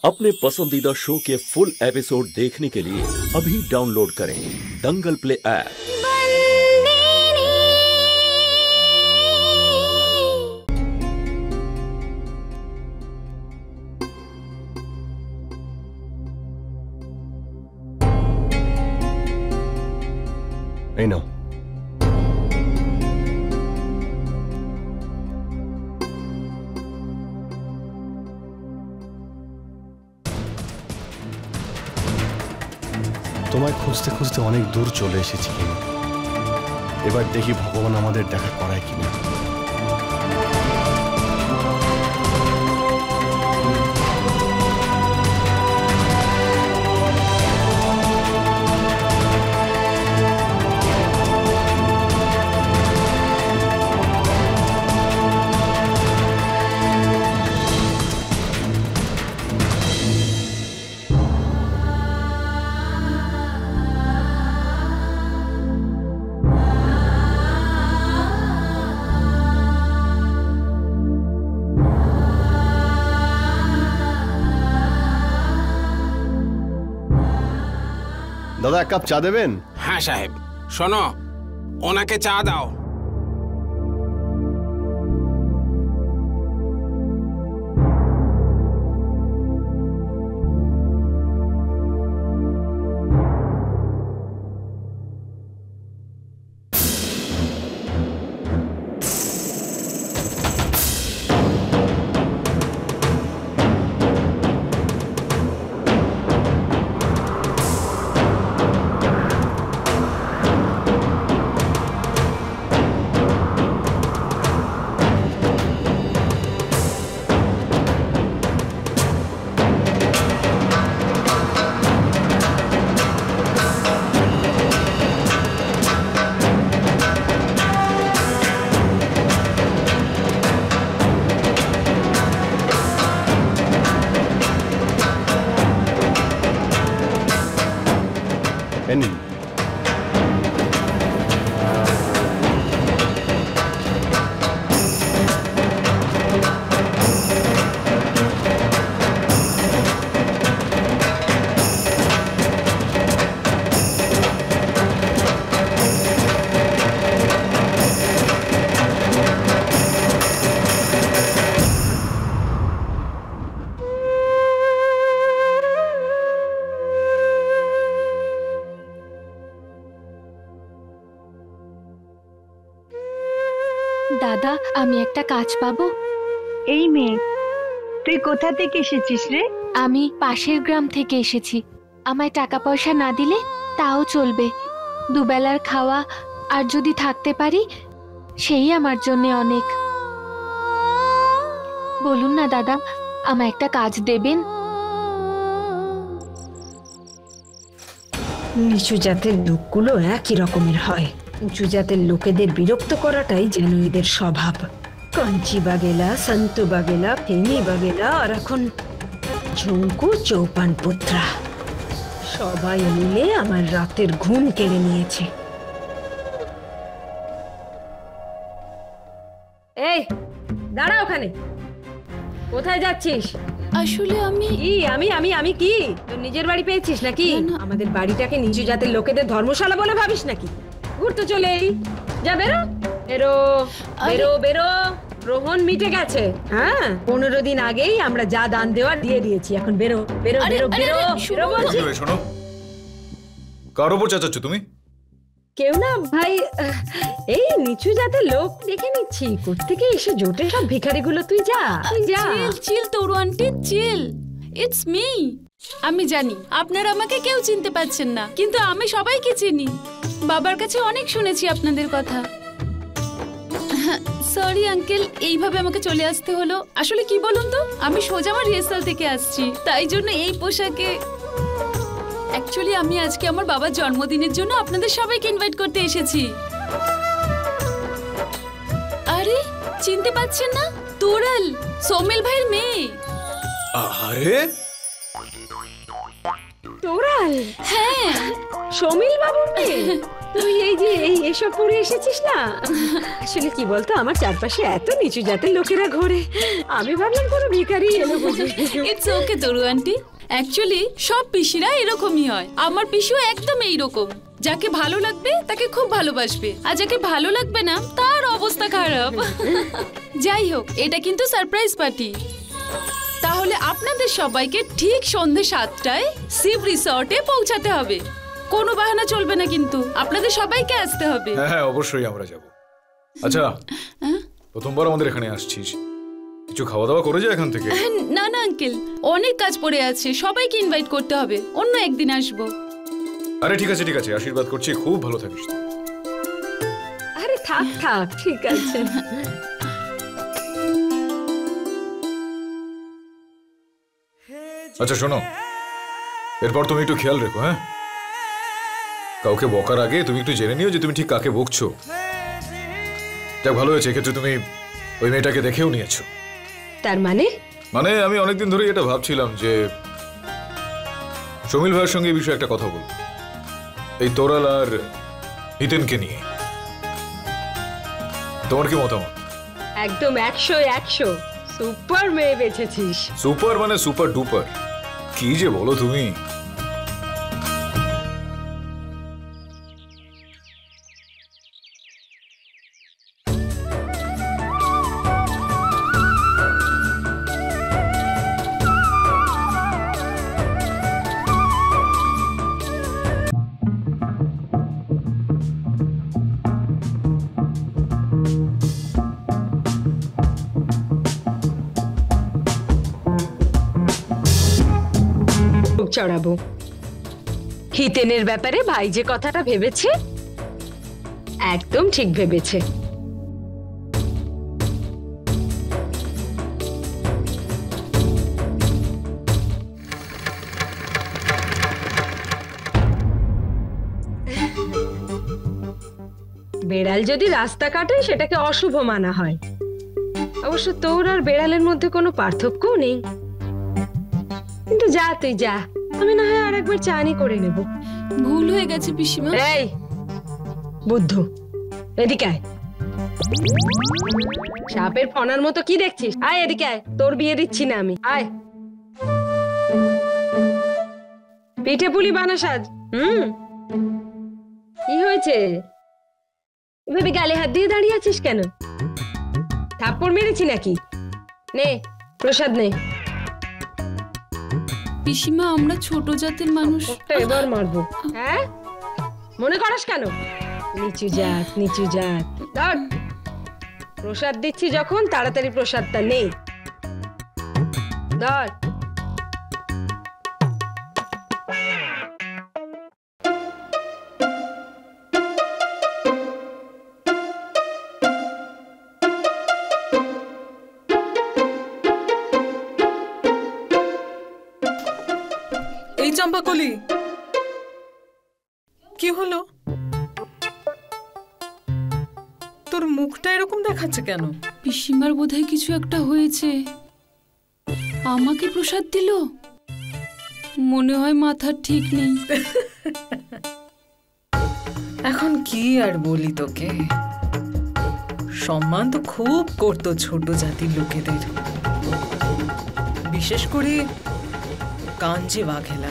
अपने पसंदीदा शो के फुल एपिसोड देखने के लिए अभी डाउनलोड करें दंगल प्ले ऐप। এই নাও। তোমায় খুঁজতে খুঁজতে অনেক দূর চলে এসেছি। এবার দেখি ভগবান আমাদের দেখা করায় কিনা। দাদা এক কাপ চা দেবেন? হ্যাঁ সাহেব। শোনো, ওনাকে চা দাও। দাদা, আমি একটা কাজ পাবো? এই মেয়ে, তুই কোথা থেকে এসেছিস রে? আমি পাশের গ্রাম থেকে এসেছি। আমায় টাকা পয়সা না দিলে তাও চলবে। দুবেলার খাওয়া আর যদি থাকতে পারি সেই আমার জন্য অনেক। বলুন না দাদা, আমায় একটা কাজ দেবেন? নিচু জাতের লোকগুলো একই রকমের হয়। উঁচু জাতের লোকেদের বিরক্ত করাটাই যেন এদের স্বভাব। কাঞ্চি বাগেলা, সন্তু বাগেলা, ফেমি বাগেলা আর এখন ঝুঙ্কু চৌপান পুত্রা, সবাই মিলে আমার রাতের ঘুম কেড়ে নিয়েছে। এই দাঁড়া ওখানে, কোথায় যাচ্ছিস? আসলে আমি আমি কি তোর নিজের বাড়ি পেয়েছিস নাকি? আমাদের বাড়িটাকে নিচু জাতের লোকেদের ধর্মশালা বলে ভাবিস নাকি? ঘুরতে চলে যা, বেরো বেরো বেরো বেরো। গ্রহণ মিটে গেছে। হ্যাঁ, 15 দিন আগেই আমরা যা দান দেওয়ার দিয়ে দিয়েছি। এখন বেরো বেরো বেরো বেরো বেরো বলছি। শোনো, কার উপর চাচাচ্ছ তুমি? কেউ না ভাই, এই নিচু জাতের লোক দেখে নিচ্ছি। কোত্থেকে এসে জোটে সব ভিখারিগুলো। তুই যা যা। চিল Toru aunty, chill. It's me. আমি জানি আপনারা আমাকে কেউ চিনতে পারছেন না, কিন্তু আমি সবাইকে চিনি। বাবার কাছে অনেক শুনেছি আপনাদের কথা। সরি আঙ্কেল, এইভাবে আমাকে চলে আসতে হলো। আসলে কি বলুন তো, আমি সোজা আমার রিহার্সাল থেকে আসছি, তাই জন্য এই পোশাকে। অ্যাকচুয়ালি আমি আজকে আমার বাবার জন্মদিনের জন্য আপনাদের সবাইকে ইনভাইট করতে এসেছি। আরে চিনতে পারছেন না? তোরাল, সোমেল ভাইয়ের মেয়ে। আরে তোরাল? হ্যাঁ, সমীল বাবুর মেয়ে। তুই এসব পরে এসেছিস না? আসলে কি বলতো, আমার চারপাশে এত নিচু জাতের লোকেরা ঘোরে, আমি ভাবলাম কোনো ভিখারি এলো বুঝি। It's okay Taru aunty, actually সব পিসিরা এরকমই হয়। আমার পিসু একদম এইরকম, যাকে ভালো লাগবে তাকে খুব ভালোবাসবে, আর যাকে ভালো লাগবে না তার অবস্থা খারাপ। যাই হোক, এটা কিন্তু সারপ্রাইজ পার্টি। তাহলে আপনাদের সবাইকে ঠিক সন্ধ্যে 7টায় শিব রিসর্টে পৌঁছাতে হবে। কোনো বাহানা চলবে না, কিন্তু আপনাদের সবাইকে আসতে হবে। হ্যাঁ অবশ্যই আমরা যাব। আচ্ছা, প্রথমবার আমাদের এখানে আসছিস, কিছু খাওয়া দাওয়া করে যা এখান থেকে। না না আঙ্কেল, অনেক কাজ পড়ে আছে, সবাইকে ইনভাইট করতে হবে, অন্য একদিন আসবো। আরে ঠিক আছে ঠিক আছে, আশীর্বাদ করছি, খুব ভালো থাকিস। আরে থাক থাক, ঠিক আছে। আচ্ছা শোনো, এরপর তুমি একটু খেয়াল রেখো। হ্যাঁ, কাউকে বকার আগে তুমি একটু জেনে নিও যে তুমি ঠিক কাকে বকছো। যাক ভালো হয়েছে, এক্ষেত্রে তুমি ওই মেয়েটাকে দেখেও নিয়েছো। তার মানে আমি অনেকদিন ধরেই এটা ভাবছিলাম যে সমীল ভাইয়ের সঙ্গে এই বিষয়ে একটা কথা বলবো, এই তোরাল আর হিতেনকে নিয়ে। তোমার কি মতামত? একদম 100 সুপার মেয়ে বেছেছিস। সুপার মানে সুপার ডুপার, কি যে বলো তুমি। চড়াবো হিতেনের ব্যাপারে ভাই যে কথাটা ভেবেছে একদম ঠিক ভেবেছে। বেড়াল যদি রাস্তা কাটে সেটাকে অশুভ মানা হয়, অবশ্য তোর আর বেড়ালের মধ্যে কোনো পার্থক্যও নেই। কিন্তু যা তুই যা, আমি না হয় আরেকবার চানি করে নেব। ভুল হয়ে গেছে পিসিমা। এই বুদ্ধু, এদিকে আয়। সাপের ফনার মতো কি দেখছিস? আয় এদিকে আয়, তোর বিয়ে দিচ্ছি না আমি। আয়, পিঠে পুলি বানা সাজ। কি হয়েছে? এভাবে গালে হাত দিয়ে দাঁড়িয়ে আছিস কেন? থাপ্পড় মেরেছি নাকি? নে প্রসাদ নে। পিসিমা, আমরা ছোট জাতের মানুষ। এবার মারবো। হ্যাঁ, মনে করিস কেন? নিচু জাত, নিচু জাত। ধর, প্রসাদ দিচ্ছি যখন, তাড়াতাড়ি প্রসাদটা নে। ধর। এই চম্পাকলি, কি হলো? তোর মুখটা এরকম দেখাচ্ছে কেন? পিসিমার বোধহয় কিছু একটা হয়েছে। আমাকে প্রসাদ দিল, মনে হয় মাথার ঠিক নেই। এখন কি আর বলি তোকে, সম্মান তো খুব করতো ছোট জাতির লোকেদের, বিশেষ করে কাঞ্জে বাঘেলা।